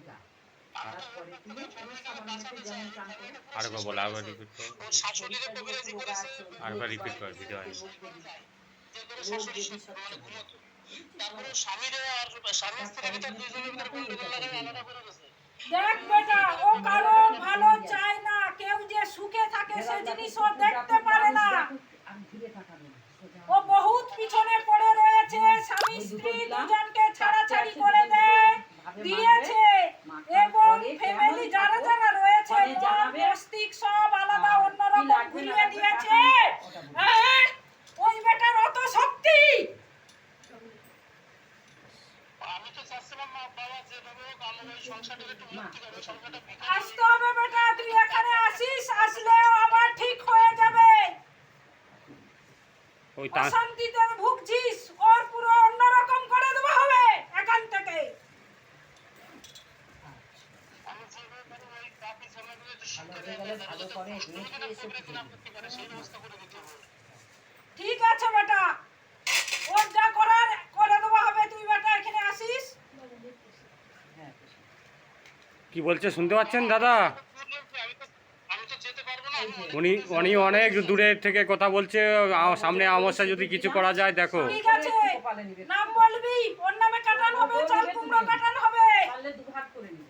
ওইটা তারপরে তুমি সামান্য যেমন চান করে আরেকবার বলো, আরেকবার রিপিট করো, আরেকবার রিপিট করো, ভিডিও হয়নি। রোগ দেবী সত্য তারপরে স্বামীর আর স্বামী স্ত্রীর ভিতর দুইজনের ভিতর গন্ডগোল লাগাই আলাদা করে গেছে। দেখ বেটা, ও কারো ভালো চায় না, কেউ যে সুখে থাকে সে জিনিস ও দেখতে পারে না। ও বহুত পিছনে পড়ে রয়েছে, স্বামী স্ত্রী দুজনকে ছাড়াছাড়ি করে দিয়েছে এবং ফ্যামিলি যারা যারা রয়েছে মস্তিষ্ক সব আলাদা অন্যরকম ঘুরিয়ে দিয়েছে। ওই বেটার অত শক্তি। আমি তো চাচ্ছিলাম মা বাবা যেভাবে হোক আমার ওই সংসারটাকে একটু মুক্তি করবে, সংসারটা আসতে হবে বেটা, তুই এখানে আসিস, আসলে আবার ঠিক হয়ে যাবে। ওই অশান্তিতে ভুগছিস, ওর পুরো অন্যরকম করে দেওয়া হবে এখান থেকে। আমি যেভাবে ওই কাপি ছেলেগুলো একটু শিক্ষা দেয় ভালো করে সেই ব্যবস্থা করে দিতে হবে। ঠিক আছে বেটা, ওর যা করার করে দেওয়া হবে, তুই বেটা এখানে আসিস। কি বলছে শুনতে পাচ্ছেন দাদা? আমি তো যেতে পারবো না। উনি অনেক দূরের থেকে কথা বলছে, সামনে আমাশা যদি কিছু করা যায় দেখো। ঠিক আছে, নাম বলবি, ওর নামে কাটান হবে, চাল কুমড়ো কাটান হবে। পারলে দুভাগ করে নিব।